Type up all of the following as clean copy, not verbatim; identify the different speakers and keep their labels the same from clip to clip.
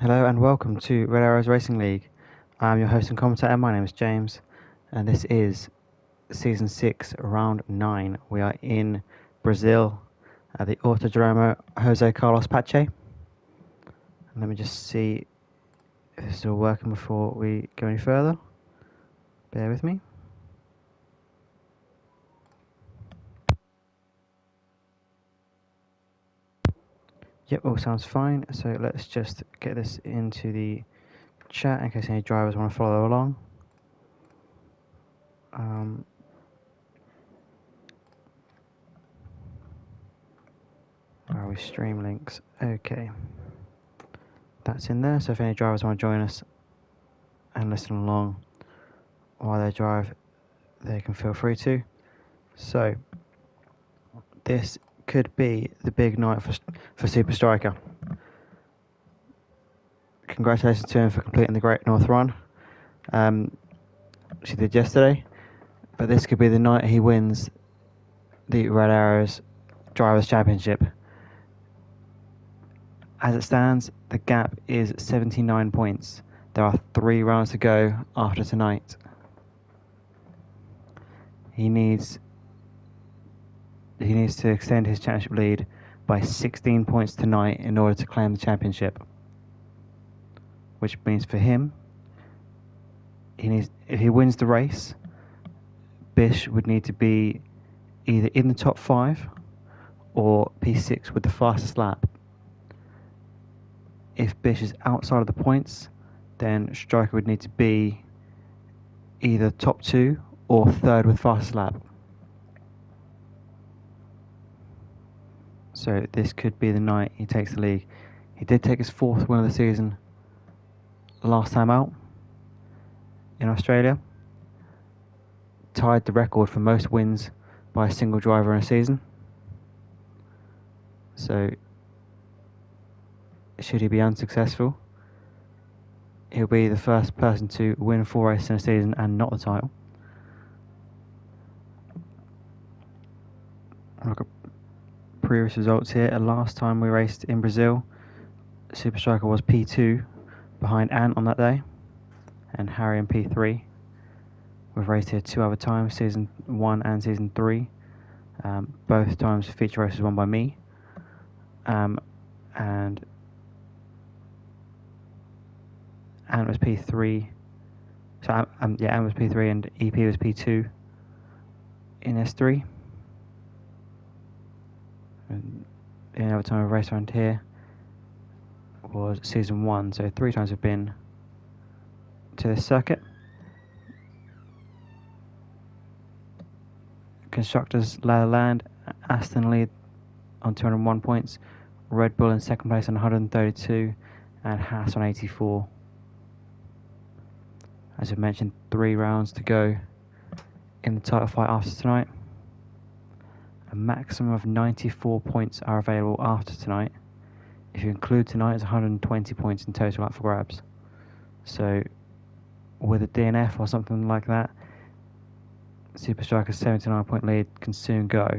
Speaker 1: Hello and welcome to Red Arrows Racing League. I'm your host and commentator. My name is James, and this is Season 6, Round 9. We are in Brazil at the Autodromo Jose Carlos Pache. Let me just see if this is all working before we go any further. Bear with me. Yep, all sounds fine. So let's just get this into the chat in case any drivers want to follow along. Where are we? Stream links. Okay. That's in there, so if any drivers want to join us and listen along while they drive, they can feel free to. So, this could be the big night for Super Striker. Congratulations to him for completing the Great North Run. She did yesterday, but this could be the night he wins the Red Arrows Drivers' Championship. As it stands, the gap is 79 points. There are 3 rounds to go after tonight. He needs to extend his championship lead by 16 points tonight in order to claim the championship. Which means for him, if he wins the race, Bish would need to be either in the top 5 or P6 with the fastest lap. If Bish is outside of the points, then Striker would need to be either top 2 or 3rd with fastest lap. So this could be the night he takes the lead. He did take his 4th win of the season last time out in Australia. Tied the record for most wins by a single driver in a season. So should he be unsuccessful, he'll be the first person to win 4 races in a season and not the title. Look at previous results here. Last time we raced in Brazil, Super Striker was P2 behind Ant on that day, and Harry in P3. We've raced here 2 other times, Season 1 and Season 3. Both times feature races won by me. And Ant was P3. So Ant was P3 and EP was P2 in S3. And the other time we raced around here was Season 1. So 3 times we've been to this circuit. Constructors ladder land, Aston lead on 201 points, Red Bull in 2nd place on 132, and Haas on 84. As I mentioned, 3 rounds to go in the title fight after tonight. A maximum of 94 points are available after tonight. If you include tonight, it's 120 points in total up for grabs. So with a DNF or something like that, Super Striker's 79 point lead can soon go.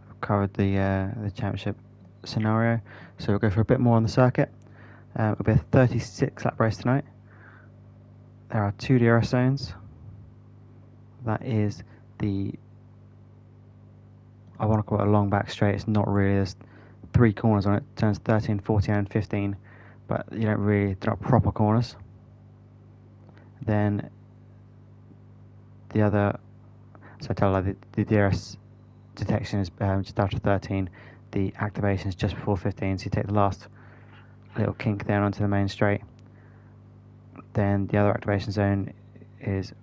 Speaker 1: I've covered the championship scenario, so we'll go for a bit more on the circuit. It'll be a 36 lap race tonight. There are 2 DRS zones. That is I want to call it a long back straight. It's not really. There's 3 corners on it, turns 13, 14 and 15. But they're not proper corners. Then the other, so I tell you, the DRS detection is just after 13. The activation is just before 15, so you take the last little kink down onto the main straight. Then the other activation zone is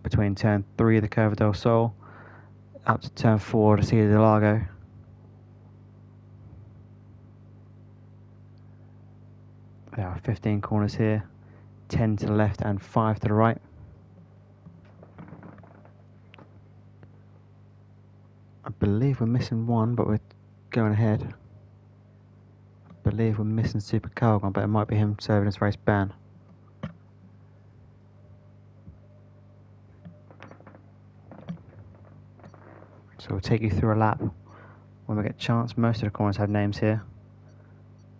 Speaker 1: between turn 3 of the Curva del Sol up to turn 4 to Cida del Lago. There are 15 corners here, 10 to the left and 5 to the right. I believe we're missing 1, but we're going ahead. I believe we're missing Super Calgon, but it might be him serving his race ban. So we'll take you through a lap when we get a chance. Most of the corners have names here,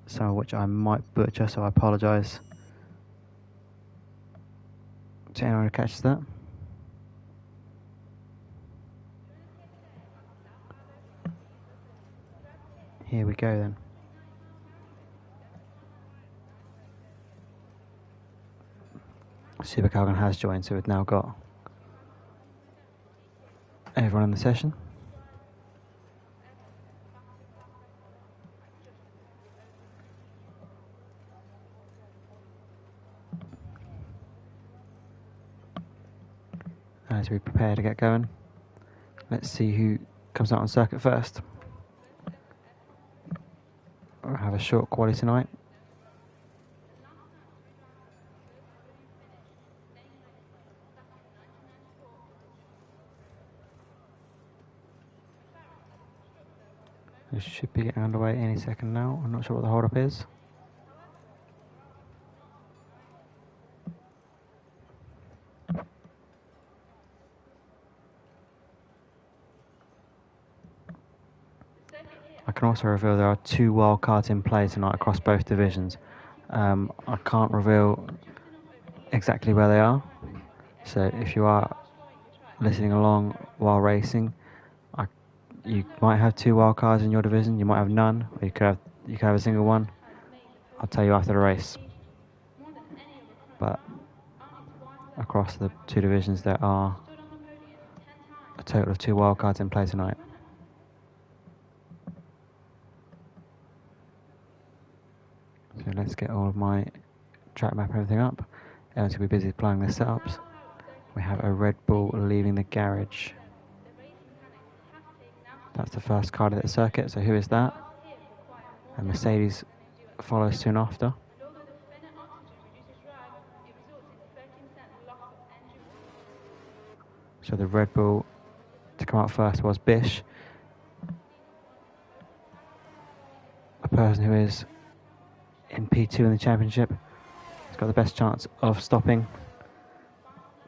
Speaker 1: some of which I might butcher, so I apologise to anyone who catches that. Here we go then. Super Calgon has joined, so we've now got everyone in the session. As we prepare to get going, let's see who comes out on circuit first. We'll have a short quali tonight. This should be getting underway any second now. I'm not sure what the hold up is. I can also reveal there are 2 wildcards in play tonight across both divisions. I can't reveal exactly where they are, so if you are listening along while racing, you might have 2 wildcards in your division, you might have none, or you could have a single one. I'll tell you after the race. But across the 2 divisions there are a total of 2 wildcards in play tonight. So let's get all of my track map and everything up. Everyone's going to be busy applying their setups. We have a Red Bull leaving the garage. That's the first car to the circuit, so who is that? And Mercedes follows soon after. So the Red Bull to come out first was Bish, a person who is in P2 in the championship. He's got the best chance of stopping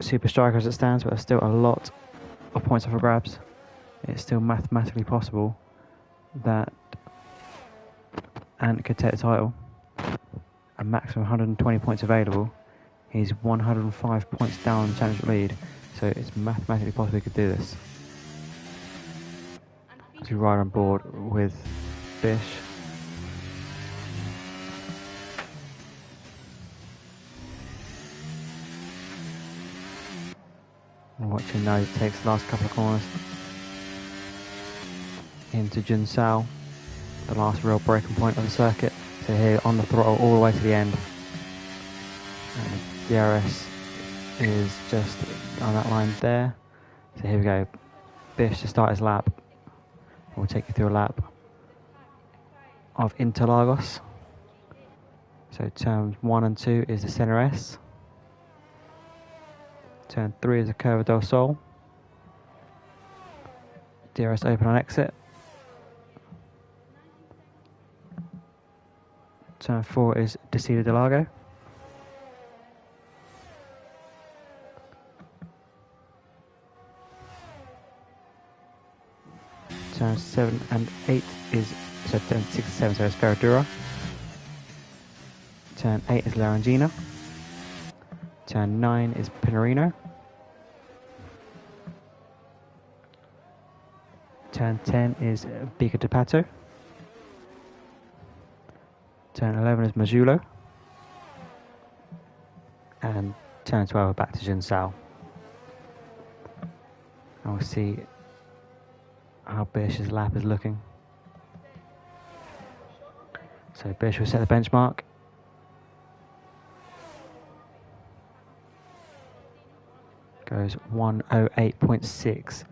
Speaker 1: Super Striker as it stands, but there's still a lot of points up for grabs. It's still mathematically possible that Ant could take the title. A maximum 120 points available. He's 105 points down in the championship lead, so it's mathematically possible he could do this. As we ride on board with Bish. And watching now, he takes the last couple of corners into Junsao, the last real breaking point of the circuit. So here on the throttle all the way to the end. And the DRS is just on that line there. So here we go. Bish to start his lap. We'll take you through a lap of Interlagos. So turns 1 and 2 is the Center S. Turn 3 is the Curva del Sol. DRS open on exit. Turn 4 is Descida del Lago. Turn 7 and 8 is, so turn 6 and 7, so it's Ferradura. Turn 8 is Larangina. Turn 9 is Pinerino. Turn 10 is Bica de Pato. Turn 11 is Majulo. And turn 12 back to Junsao. And we'll see how Bish's lap is looking. So Bish will set the benchmark. Goes 1:08.6.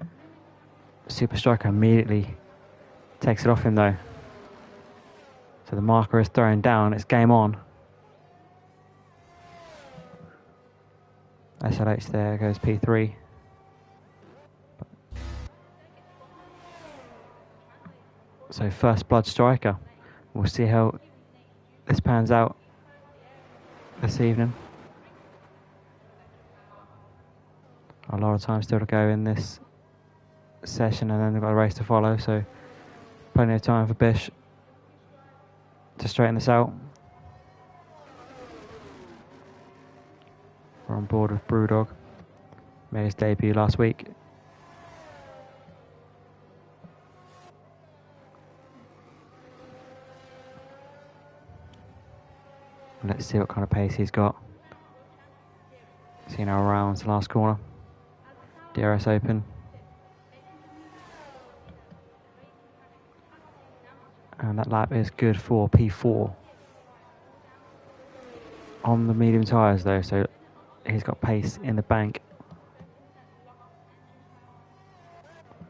Speaker 1: Super Striker immediately takes it off him though. So the marker is thrown down, it's game on. SLH there goes P3. So first blood Striker. We'll see how this pans out this evening. A lot of time still to go in this session, and then they've got a race to follow, so plenty of time for Bish to straighten this out. We're on board with Brewdog. Made his debut last week. Let's see what kind of pace he's got. See now around the last corner. DRS open. And that lap is good for P4. On the medium tyres though, so he's got pace in the bank.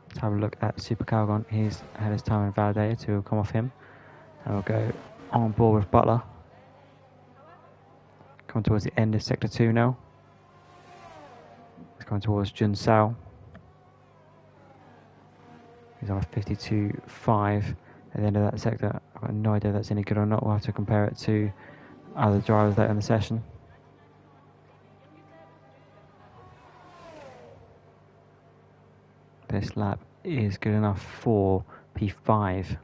Speaker 1: Let's have a look at Super Calgon. He's had his time invalidated, so we'll come off him. And we'll go on board with Butler. Coming towards the end of Sector 2 now. He's coming towards Jun Sao. He's on a 52.5 at the end of that sector. I've got no idea if that's any good or not. We'll have to compare it to other drivers later in the session. This lap is good enough for P5.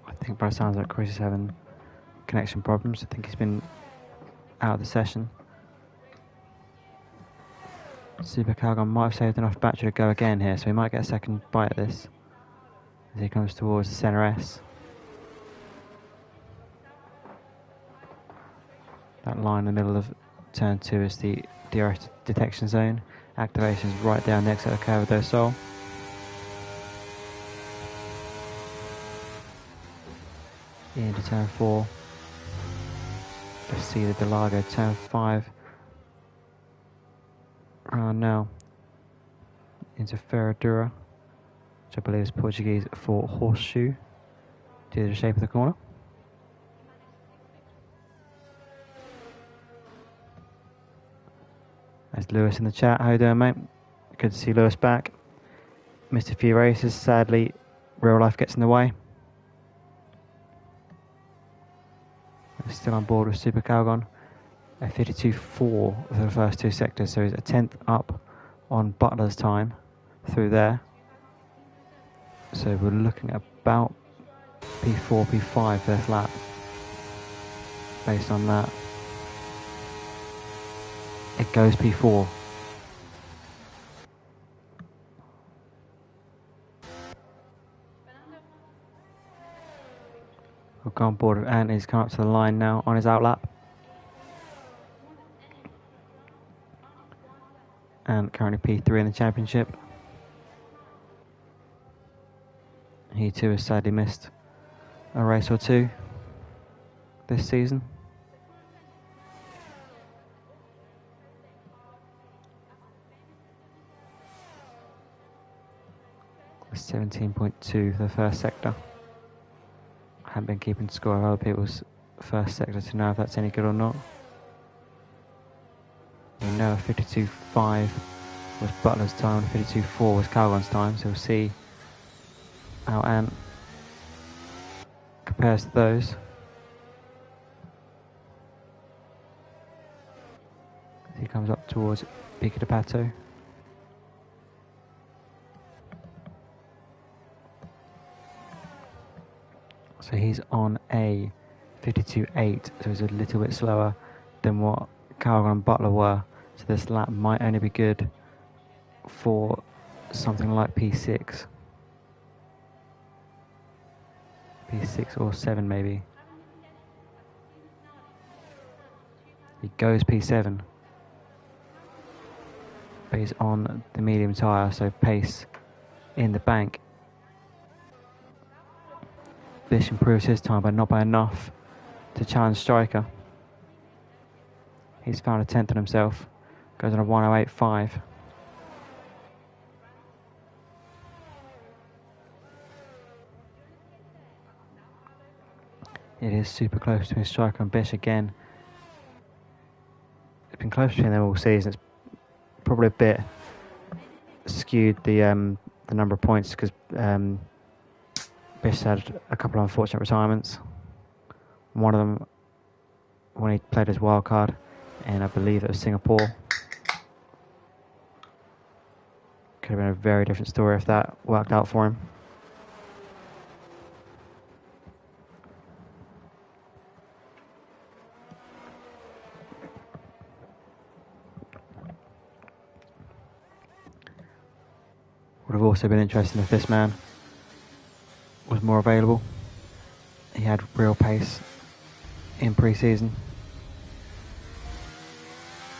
Speaker 1: I think by the sounds like Chris is having connection problems. I think he's been out of the session. Super Calgon might have saved enough battery to go again here, so he might get a second bite at this as he comes towards the centre S. That line in the middle of turn 2 is the DRS detection zone. Activation is right down next to the Curva do Sol. Into turn 4. Let's see the Delago. Turn 5. Around now. Into Ferradura, which I believe is Portuguese for horseshoe, due to the shape of the corner. There's Lewis in the chat. How you doing, mate? Good to see Lewis back. Missed a few races. Sadly, real life gets in the way. We're still on board with Super Calgon. A 52.4 for the first two sectors, so he's a 10th up on Butler's time through there. So we're looking at about P4, P5 for this lap. Based on that, it goes P4. We'll go on board with Ant. He's come up to the line now on his outlap. And currently P3 in the championship. He too has sadly missed a race or two this season. A 17.2 for the first sector. I haven't been keeping score of other people's first sector to know if that's any good or not. We know a 52.5 was Butler's time, and 52.4 was Calgon's time, so we'll see how Ant compares to those. He comes up towards Pico de Pato. So he's on a 52.8, so he's a little bit slower than what Calgon and Butler were. So this lap might only be good for something like P6. P6 or 7 maybe. He goes P7. But he's on the medium tyre, so pace in the bank. Bish improves his time, but not by enough to challenge Striker. He's found a 10th on himself. Goes on a 1:08.5. It is super close between Striker and Bish again. It's been close between them all season. It's probably a bit skewed the number of points because Bish had a couple of unfortunate retirements. One of them when he played his wild card, and I believe it was Singapore. Could have been a very different story if that worked out for him. Would have also been interesting if this man was more available. He had real pace in pre-season.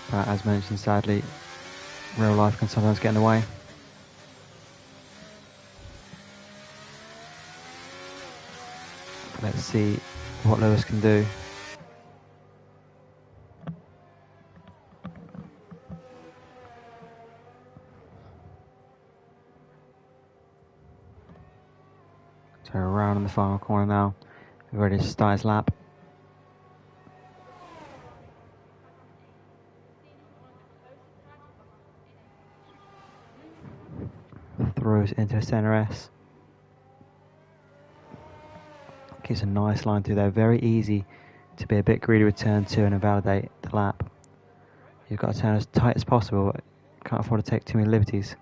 Speaker 1: But as mentioned, sadly, real life can sometimes get in the way. Let's see what Lewis can do. So around in the final corner now. We're ready to start his lap. Throws into the centre S. Gives a nice line through there. Very easy to be a bit greedy with turn 2 and invalidate the lap. You've got to turn as tight as possible. Can't afford to take too many liberties.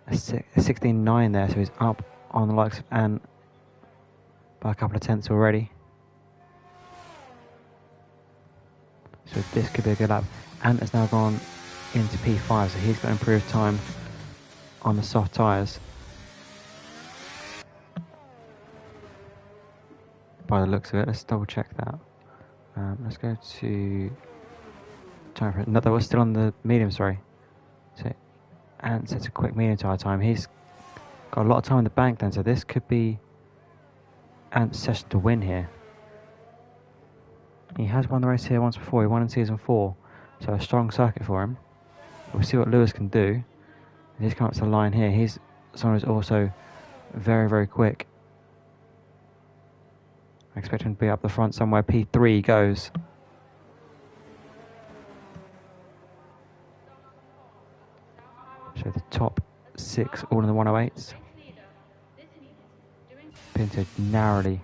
Speaker 1: A 16.9 there, so he's up on the likes of Ant by a couple of tenths already. So this could be a good lap. Ant has now gone into P5, so he's got improved time on the soft tyres. By the looks of it, let's double check that. Let's go to... No, that was still on the medium, sorry. So Ant sets a quick medium tyre time. He's got a lot of time in the bank then, so this could be Ant's session to win here. He has won the race here once before. He won in season 4, so a strong circuit for him. We'll see what Lewis can do. He's come up to the line here. He's someone who's also very, very quick. I expect him to be up the front somewhere. P3 goes. So the top 6 all in the 108s. Pinto narrowly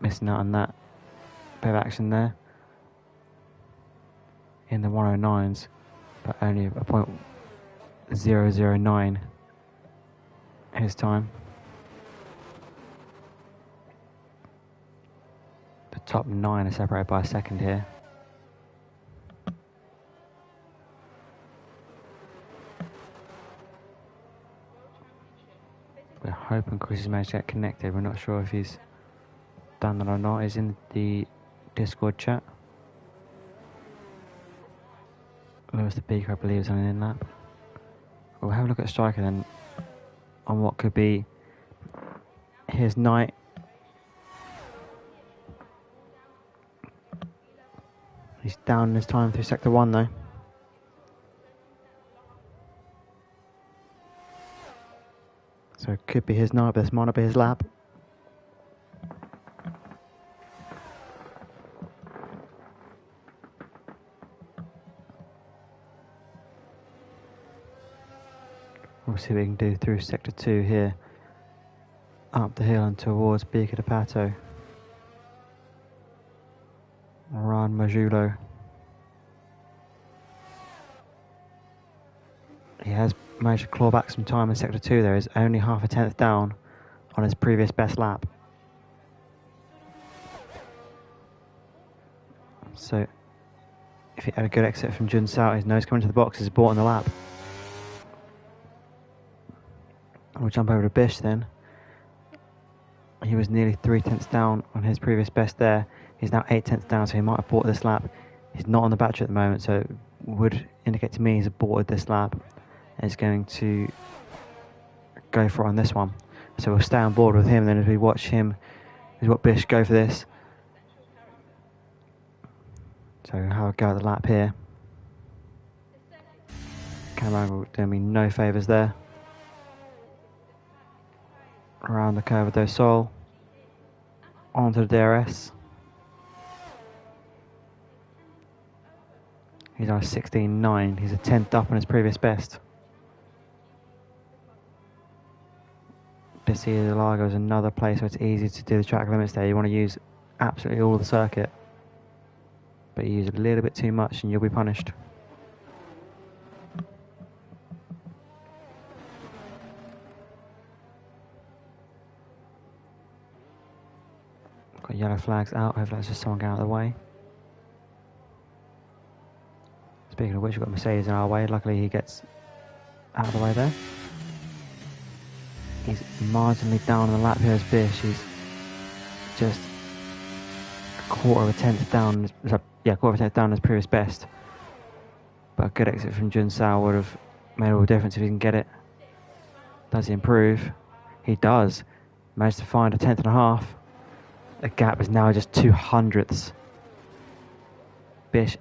Speaker 1: missing out on that bit of action there in the 109s, but only a .009 his time. The top 9 are separated by a second here. We're hoping Chris has managed to get connected. We're not sure if he's done that or not. He's in the Discord chat. Lewis the Beaker, I believe, is on an in-lap. We'll have a look at Striker then on what could be his night. He's down in his time through Sector 1 though. So it could be his night, but this might not be his lap. We'll see what we can do through Sector 2 here. Up the hill and towards Bianca di Pato. Ran Majulo. He has managed to claw back some time in Sector 2 there. He's only half a tenth down on his previous best lap. So if he had a good exit from Jun Sao, his nose coming to the box, he's bought on the lap. We'll jump over to Bish then. He was nearly 3 tenths down on his previous best there. He's now 8 tenths down, so he might have bought this lap. He's not on the battery at the moment, so it would indicate to me he's aborted this lap and is going to go for it on this one. So we'll stay on board with him then as we watch him, as what Bish go for this. So have a go at the lap here. Camera angle doing me no favours there. Around the curve of Do Sol, onto the DRS. He's on a 16.9, he's a 10th up on his previous best. Biscaya del Lago is another place where it's easy to do the track limits there. You want to use absolutely all of the circuit, but you use a little bit too much and you'll be punished. Yellow flag's out. Hopefully that's just someone getting out of the way. Speaking of which, we've got Mercedes in our way. Luckily he gets out of the way there. He's marginally down on the lap here as Bish. He's just a quarter of a tenth down. Quarter of a tenth down his previous best. But a good exit from Jun Sao would have made all the difference if he can get it. Does he improve? He does. Managed to find a tenth and a half. The gap is now just 200ths. Bish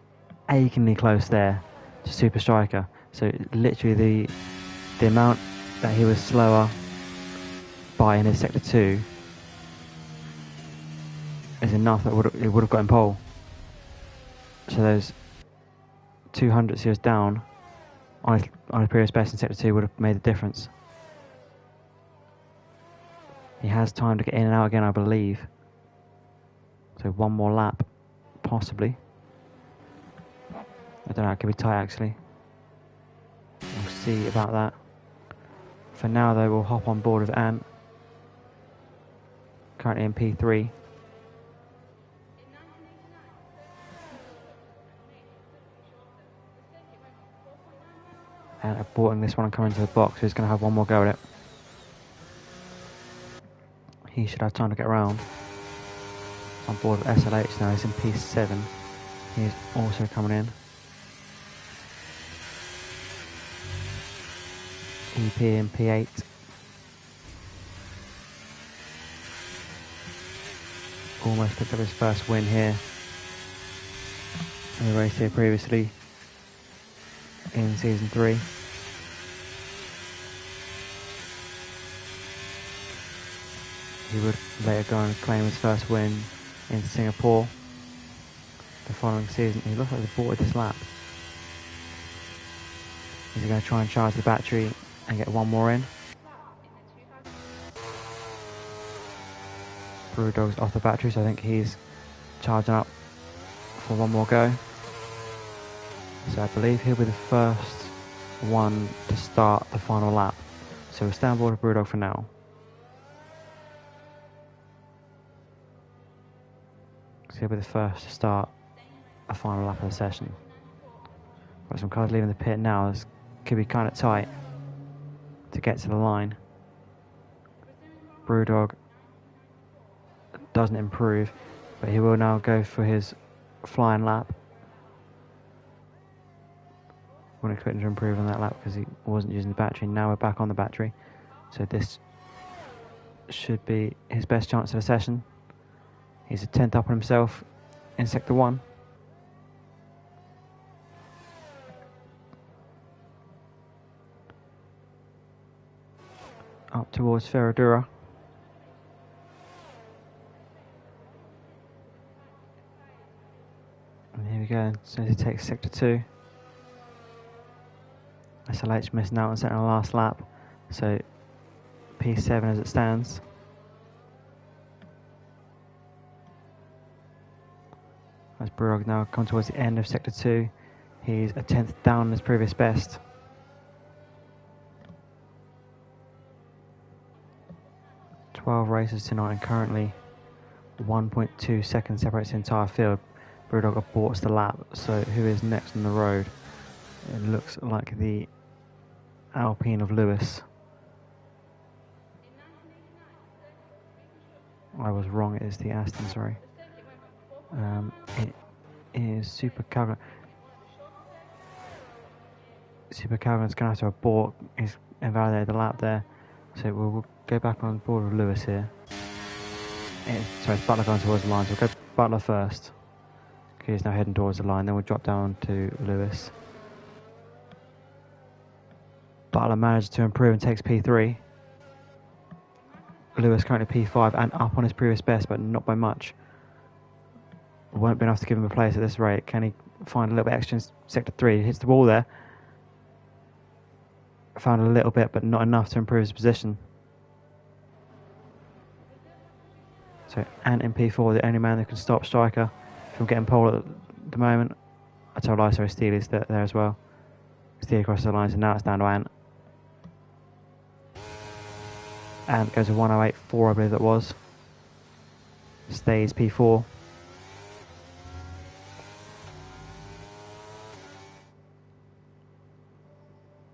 Speaker 1: achingly close there to Super Striker. So literally the amount that he was slower by in his sector 2 is enough that it would have got him pole. So those 200ths he was down on his previous best in sector 2 would have made the difference. He has time to get in and out again, I believe. So one more lap, possibly. I don't know, it could be tight actually. We'll see about that. For now though, we'll hop on board with Ant. Currently in P3. And aborting this one and coming to the box, so he's going to have one more go at it. He should have time to get around. On board with SLH now, he's in P7. He's also coming in. EP in P8. Almost picked up his first win here in the race here previously in Season 3. He would later go and claim his first win in Singapore the following season. He looks like they've aborted this lap. Is he going to try and charge the battery and get one more in? Brewdog's off the battery, so I think he's charging up for one more go. So I believe he'll be the first one to start the final lap. So we'll stay on board with Brewdog for now. So he'll be the first to start a final lap of the session. Got some cars leaving the pit now. This could be kind of tight to get to the line. Brewdog doesn't improve, but he will now go for his flying lap. Wouldn't expect him to improve on that lap because he wasn't using the battery. Now we're back on the battery, so this should be his best chance of the session. He's a 10th up on himself in sector 1. Up towards Ferradura. And here we go, so he takes sector 2. SLH missing out on setting the last lap, so P7 as it stands. As Brewdog now come towards the end of sector 2, he's a 10th down on his previous best. Races tonight, and currently 1.2 seconds separates the entire field. Brewdog aborts the lap, so who is next on the road? It looks like the Alpine of Lewis. I was wrong, it is the Aston, sorry. It is Super Calvin. Super Calvin's going to have to abort. He's invalidated the lap there. So we'll go back on board with Lewis here. It's Butler going towards the line, so we'll go Butler first. He's now heading towards the line, then we'll drop down to Lewis. Butler managed to improve and takes P3. Lewis currently P5 and up on his previous best, but not by much. Won't be enough to give him a place at this rate. Can he find a little bit extra in sector 3? He hits the wall there. Found a little bit, but not enough to improve his position. So Ant in P4, the only man who can stop Striker from getting pole at the moment. I told I sorry, Steely's there as well. Steely across the lines, and now it's down to Ant. Ant goes to 108.4, I believe that was. stays P4.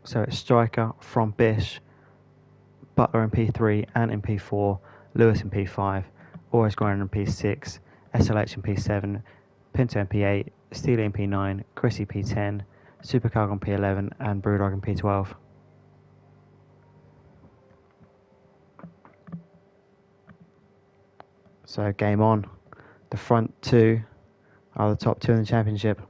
Speaker 1: So it's Striker from Bish, Butler in P3 and in P4, Lewis in P5, Always Grinder in P6, SLH in P7, Pinto in P8, Steely in P9, Chrissy P10, Supercargo in P11 and Brewdog in P12. So game on. The front two are the top two in the championship.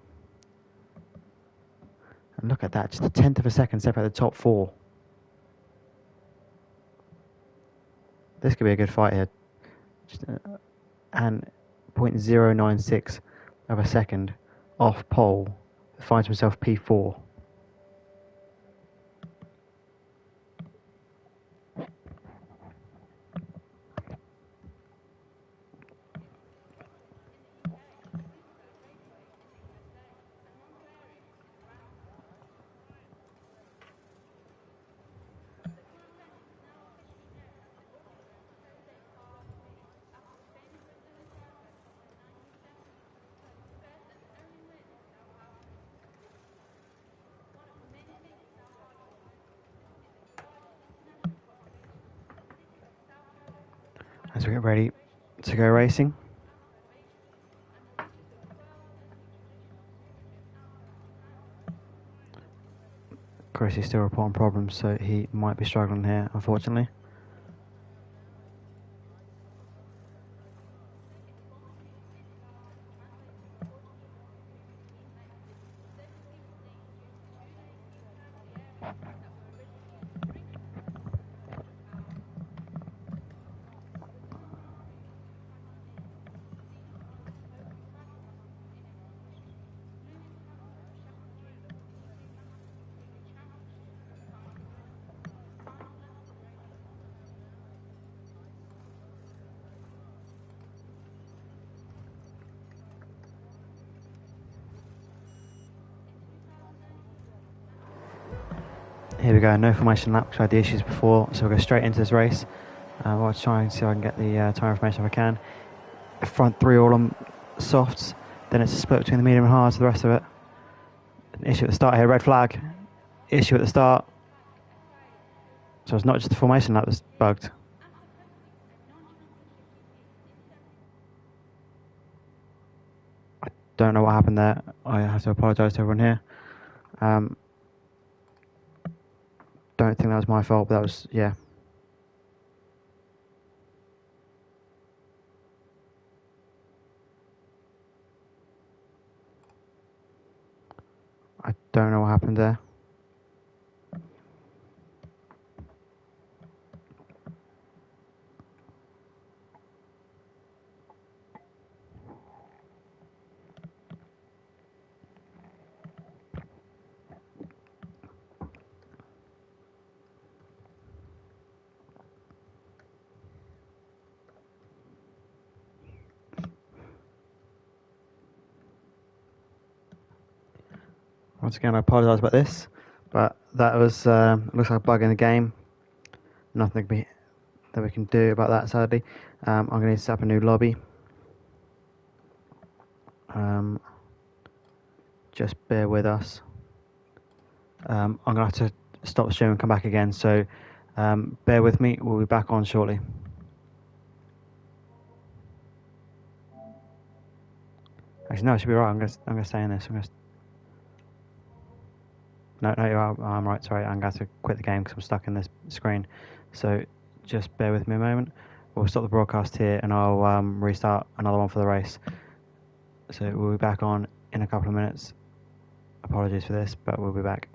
Speaker 1: And look at that, just a tenth of a second separate the top four. This could be a good fight here. And 0.096 of a second off pole, finds himself P4. As we get ready to go racing. Chris is still reporting problems, so he might be struggling here, unfortunately. Here we go, no formation lap because I had the issues before, so we'll go straight into this race. I'll try and see if I can get the tyre information if I can. The front three all on softs, then it's a split between the medium and hards for the rest of it. An issue at the start here, red flag. Issue at the start. So it's not just the formation lap that's bugged. I don't know what happened there. I have to apologise to everyone here. Don't think that was my fault, but that was, yeah. I don't know what happened there. Once again, I apologise about this, but that was looks like a bug in the game. Nothing that we can do about that, sadly. I'm going to need to set up a new lobby. Just bear with us. I'm going to have to stop the stream and come back again, so bear with me. We'll be back on shortly. Actually, no, it should be right. I'm going to stay in this. No, I'm right, sorry, I'm going to have to quit the game because I'm stuck in this screen. So just bear with me a moment. We'll stop the broadcast here and I'll restart another one for the race. So we'll be back on in a couple of minutes. Apologies for this, but we'll be back.